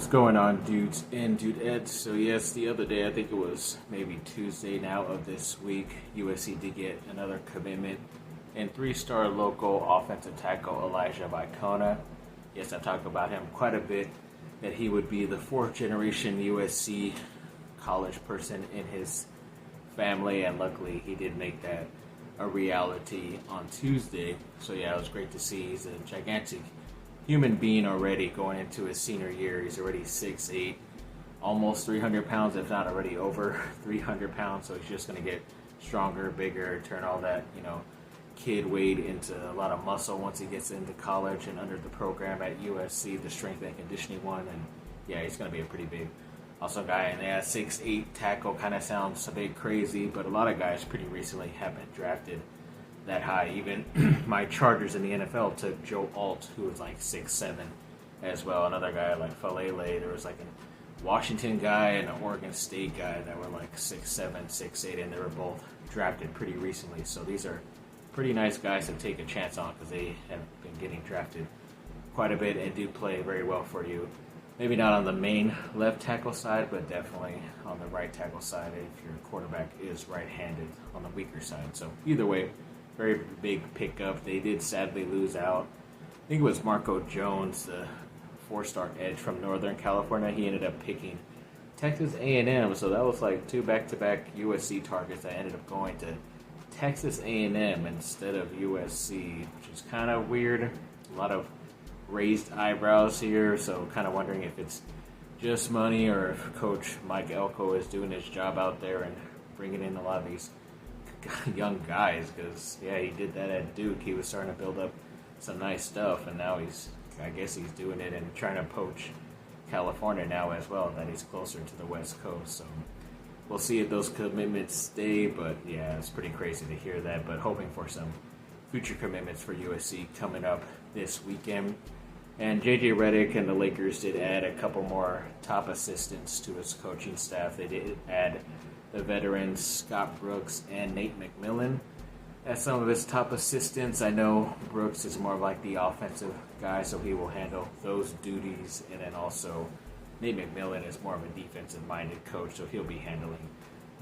What's going on, dudes and dudettes? So yes, the other day, I think it was maybe Tuesday now of this week, USC did get another commitment, and three-star local offensive tackle Elijah Vaikona. Yes, I talked about him quite a bit, that he would be the fourth-generation USC college person in his family, and luckily he did make that a reality on Tuesday. So yeah, it was great to see. He's a gigantic human being already going into his senior year. He's already 6'8", almost 300 pounds, if not already over 300 pounds. So he's just going to get stronger, bigger, turn all that, kid weight into a lot of muscle once he gets into college and under the program at USC, the strength and conditioning one. And yeah, he's going to be a pretty big also guy. And yeah, 6'8" tackle kind of sounds a bit crazy, but a lot of guys pretty recently have been drafted that high. Even my Chargers in the NFL took Joe Alt, who was like 6'7" as well. Another guy like Falele. There was like a Washington guy and an Oregon State guy that were like 6'7", 6'8", and they were both drafted pretty recently. So these are pretty nice guys to take a chance on because they have been getting drafted quite a bit and do play very well for you. Maybe not on the main left tackle side, but definitely on the right tackle side if your quarterback is right-handed on the weaker side. So either way, very big pickup. They did sadly lose out. I think it was Marco Jones, the four-star edge from Northern California. He ended up picking Texas A&M, so that was like two back-to-back USC targets that ended up going to Texas A&M instead of USC, which is kind of weird. A lot of raised eyebrows here, so kind of wondering if it's just money or if Coach Mike Elko is doing his job out there and bringing in a lot of these young guys, because yeah, he did that at Duke. He was starting to build up some nice stuff, and now I guess he's doing it and trying to poach California now as well, that he's closer to the West Coast. So we'll see if those commitments stay, but yeah, it's pretty crazy to hear that, but hoping for some future commitments for USC coming up this weekend. And JJ Redick and the Lakers did add a couple more top assistants to his coaching staff. They did add the veterans Scott Brooks and Nate McMillan as some of his top assistants. I know Brooks is more of like the offensive guy, so he will handle those duties. And then also Nate McMillan is more of a defensive-minded coach, so he'll be handling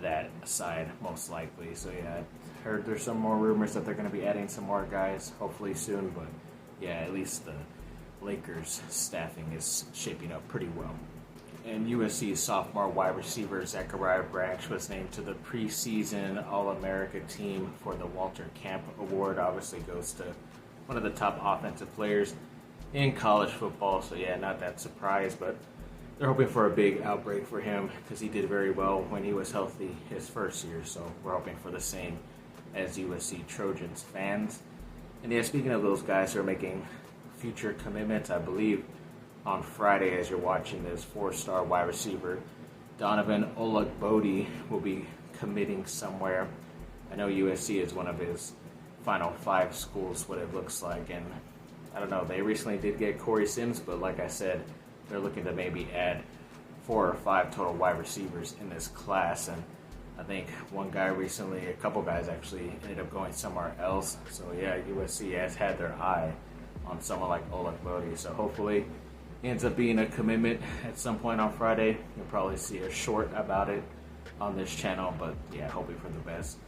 that side most likely. So yeah, I heard there's some more rumors that they're going to be adding some more guys hopefully soon. But yeah, at least the Lakers staffing is shaping up pretty well. And USC's sophomore wide receiver Zachariah Branch was named to the preseason All-America team for the Walter Camp Award. Obviously goes to one of the top offensive players in college football. So yeah, not that surprised, but they're hoping for a big outbreak for him because he did very well when he was healthy his first year. So we're hoping for the same as USC Trojans fans. And yeah, speaking of those guys who are making future commitments, I believe on Friday, as you're watching this, four-star wide receiver Donovan Olagbodi will be committing somewhere. I know USC is one of his final five schools, what it looks like, and I don't know, they recently did get Corey Sims, but like I said, they're looking to maybe add 4 or 5 total wide receivers in this class. And I think one guy recently, a couple guys actually, ended up going somewhere else. So yeah, USC has had their eye on someone like Olagbodi. So hopefully he ends up being a commitment at some point on Friday. You'll probably see a short about it on this channel, but yeah, hoping for the best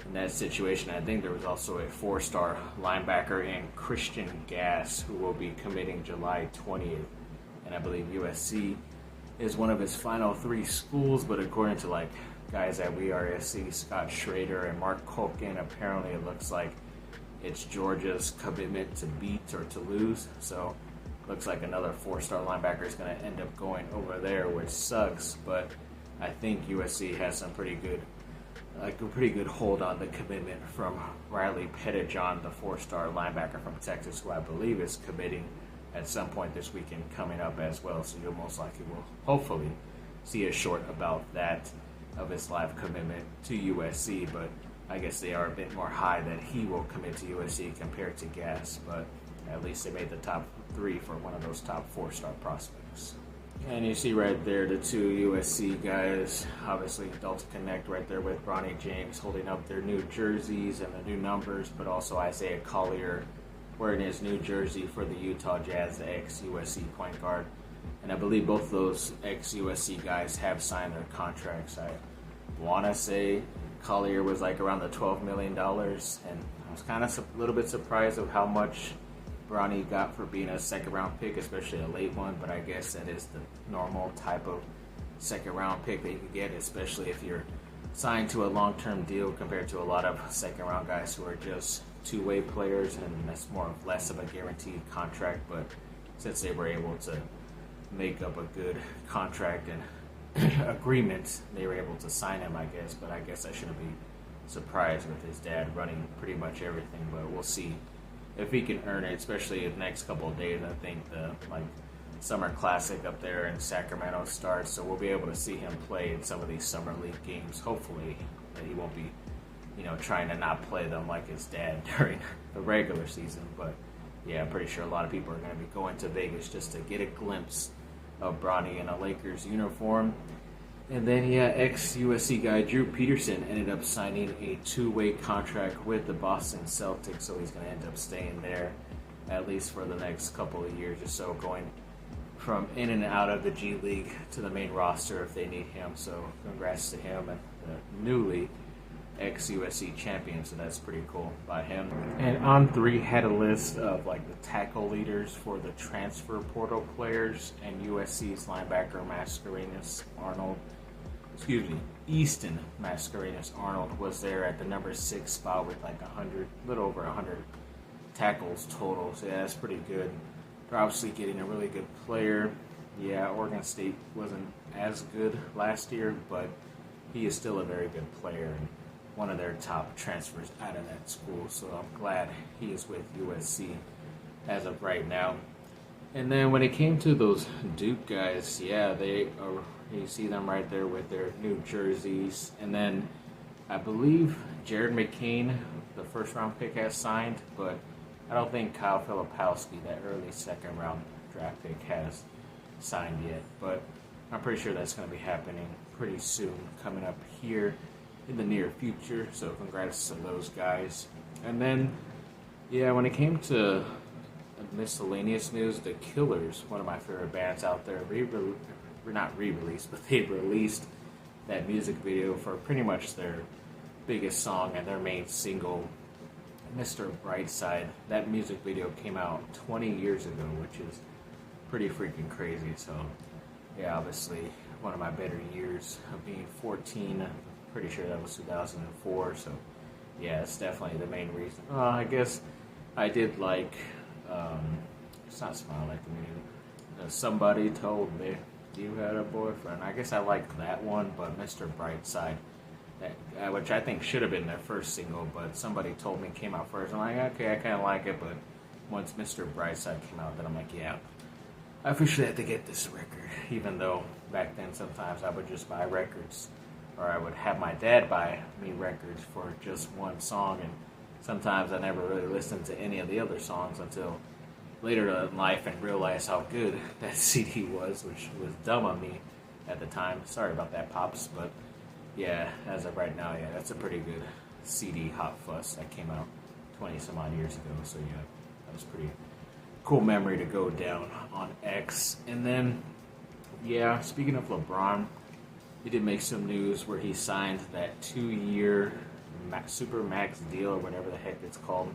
in that situation. I think there was also a 4-star linebacker in Christian Gass who will be committing July 20th. And I believe USC is one of his final 3 schools, but according to like guys at WeRSC, Scott Schrader and Mark Culkin, apparently it looks like it's Georgia's commitment to beat or to lose. So looks like another 4-star linebacker is going to end up going over there, which sucks. But I think USC has some pretty good hold on the commitment from Riley Pettijohn, the 4-star linebacker from Texas, who I believe is committing at some point this weekend coming up as well. So you'll most likely will hopefully see a short about that of his live commitment to USC. But I guess they are a bit more high that he will commit to USC compared to Gass. But at least they made the top 3 for one of those top 4-star prospects. And you see right there the 2 USC guys, obviously Delta Connect right there with Bronny James holding up their new jerseys and the new numbers, but also Isaiah Collier wearing his new jersey for the Utah Jazz, the ex-USC point guard. And I believe both of those ex-USC guys have signed their contracts. I want to say Collier was like around the $12 million, and I was kind of a little bit surprised of how much Bronny got for being a second-round pick, especially a late one, but I guess that is the normal type of second-round pick that you could get, especially if you're signed to a long-term deal compared to a lot of second-round guys who are just two-way players, and that's less of a guaranteed contract. But since they were able to make up a good contract and agreement, they were able to sign him, I guess. But I guess I shouldn't be surprised with his dad running pretty much everything. But we'll see if he can earn it, especially in the next couple of days. I think the Summer Classic up there in Sacramento starts, so we'll be able to see him play in some of these Summer League games. Hopefully that he won't be, trying to not play them like his dad during the regular season. But yeah, I'm pretty sure a lot of people are going to be going to Vegas just to get a glimpse of Bronny in a Lakers uniform. And then, ex-USC guy Drew Peterson ended up signing a two-way contract with the Boston Celtics, so he's going to end up staying there at least for the next couple of years or so, going from in and out of the G League to the main roster if they need him. So congrats to him and the newly ex-USC champion, so that's pretty cool by him. And On3 had a list of the tackle leaders for the transfer portal players, and USC's linebacker Easton Mascarenas-Arnold was there at the number 6 spot with little over 100 tackles total. So yeah, that's pretty good. They're obviously getting a really good player. Yeah, Oregon State wasn't as good last year, but he is still a very good player and one of their top transfers out of that school. So I'm glad he is with USC as of right now. And then when it came to those Duke guys, you see them right there with their new jerseys. And then I believe Jared McCain, the first-round pick, has signed, but I don't think Kyle Filipowski, that early second-round draft pick, has signed yet. But I'm pretty sure that's going to be happening pretty soon, coming up here in the near future. So congrats to those guys. And then, when it came to miscellaneous news, the Killers, one of my favorite bands out there, they released that music video for pretty much their biggest song and their main single, Mr. Brightside. That music video came out 20 years ago, which is pretty freaking crazy. So yeah, obviously one of my better years of being 14. I'm pretty sure that was 2004. So yeah, it's definitely the main reason. I guess I did it's not Smile Like the Music. Somebody Told Me You Had a Boyfriend. I guess I liked that one, but Mr. Brightside, which I think should have been their first single, but Somebody Told Me came out first. I'm like, okay, I kind of like it, but once Mr. Brightside came out, then I'm like, yeah, I officially have to get this record. Even though back then sometimes I would just buy records, or I would have my dad buy me records for just one song, and sometimes I never really listened to any of the other songs until later in life and realized how good that CD was, which was dumb on me at the time. Sorry about that, Pops, but yeah, as of right now, that's a pretty good CD, Hot Fuss, that came out 20 some odd years ago. So yeah, that was pretty cool memory to go down on X. And then, speaking of LeBron, he did make some news where he signed that 2-year super max deal, or whatever the heck it's called,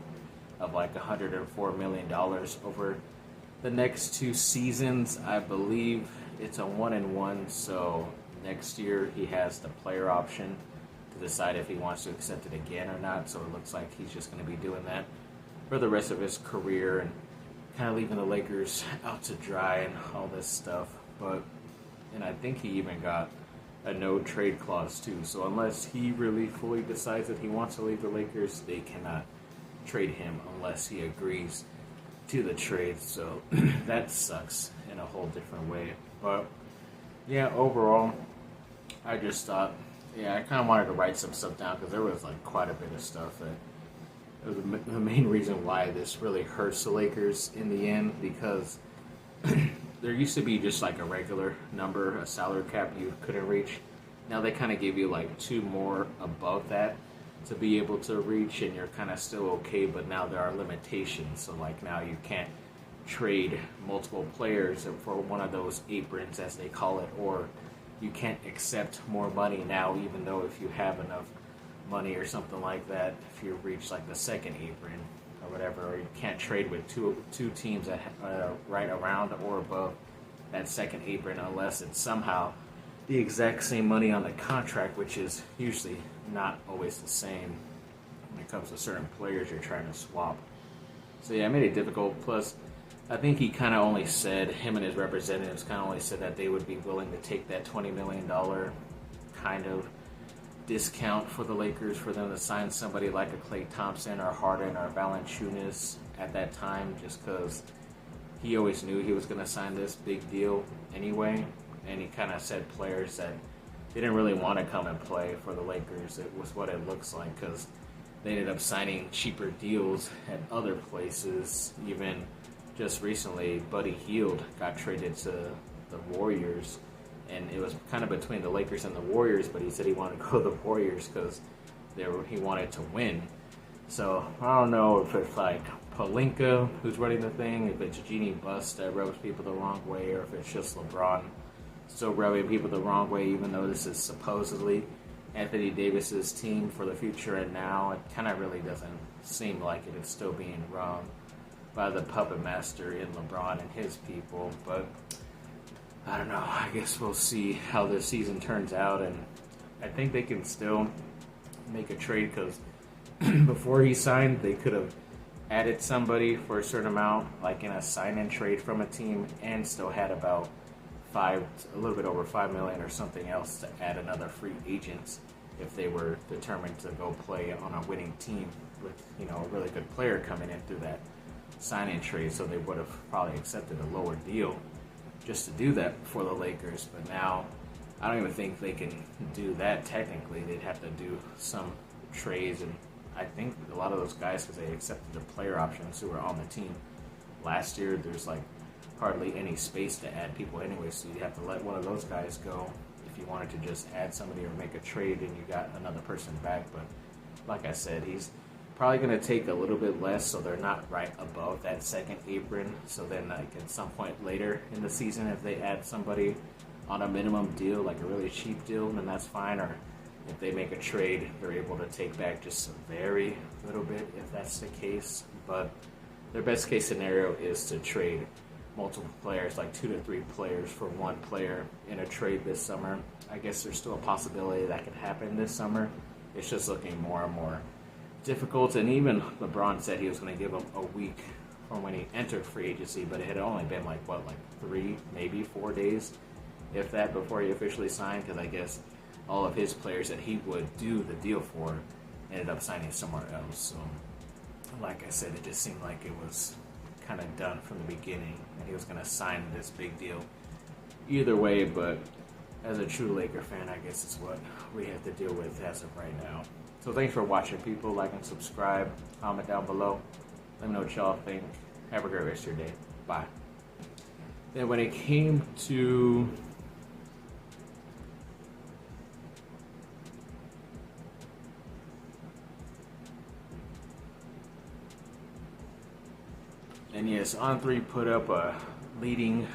of $104 million over the next 2 seasons. I believe it's a 1-and-1, so next year he has the player option to decide if he wants to accept it again or not. So it looks like he's just going to be doing that for the rest of his career and kind of leaving the Lakers out to dry and all this stuff. And I think he even got a no trade clause too. So unless he really fully decides that he wants to leave the Lakers, they cannot trade him unless he agrees to the trade. So that sucks in a whole different way. But overall, I just thought, I kind of wanted to write some stuff down because there was quite a bit of stuff that was the main reason why this really hurts the Lakers in the end, because there used to be just a regular number, a salary cap you couldn't reach. Now they kind of give you 2 more above that to be able to reach, and you're kind of still okay, but now there are limitations. So now you can't trade multiple players for one of those aprons, as they call it, or you can't accept more money now, even though if you have enough money or something like that, if you reach like the second apron or whatever, or you can't trade with two teams that right around or above that second apron unless it's somehow the exact same money on the contract, which is usually not always the same when it comes to certain players you're trying to swap. So yeah, it made it difficult. Plus, I think he kind of only said, him and his representatives kind of only said that they would be willing to take that $20 million kind of discount for the Lakers for them to sign somebody like a Klay Thompson or Harden or Valanciunas at that time, just because he always knew he was going to sign this big deal anyway. And he kind of said players that didn't really want to come and play for the Lakers. It was what it looks like, because they ended up signing cheaper deals at other places. Even just recently, Buddy Hield got traded to the Warriors, and it was kind of between the Lakers and the Warriors, but he said he wanted to go to the Warriors because he wanted to win. So I don't know if it's like Pelinka who's running the thing, if it's Jeannie Buss that rubs people the wrong way, or if it's just LeBron still rubbing people the wrong way, even though this is supposedly Anthony Davis's team for the future, and now it kind of really doesn't seem like it. It's still being run by the puppet master in LeBron and his people. But I don't know. I guess we'll see how this season turns out, and I think they can still make a trade, because before he signed, they could have added somebody for a certain amount, like in a sign-in trade from a team, and still had about a little bit over $5 million or something else to add another free agents if they were determined to go play on a winning team with, a really good player coming in through that sign-in trade. So they would have probably accepted a lower deal just to do that for the Lakers. But now I don't even think they can do that technically. They'd have to do some trades, and I think a lot of those guys, because they accepted the player options who were on the team last year, there's like hardly any space to add people anyway, so you'd have to let one of those guys go if you wanted to just add somebody or make a trade and you got another person back. But like I said, he's probably going to take a little bit less, so they're not right above that second apron. So then like at some point later in the season, if they add somebody on a minimum deal, like a really cheap deal, then that's fine. Or if they make a trade, they're able to take back just a very little bit if that's the case. But their best case scenario is to trade multiple players, like 2 to 3 players for one player in a trade this summer. I guess there's still a possibility that could happen this summer. It's just looking more and more difficult. And even LeBron said he was going to give him a week from when he entered free agency, but it had only been like 3, maybe 4 days, if that, before he officially signed, because I guess all of his players that he would do the deal for ended up signing somewhere else. So like I said, it just seemed like it was kind of done from the beginning, and he was going to sign this big deal either way. But as a true Laker fan, I guess it's what we have to deal with as of right now. So thanks for watching, people. Like and subscribe, comment down below, let me know what y'all think. Have a great rest of your day. Bye. Then when it came to and yes, On3 put up a leading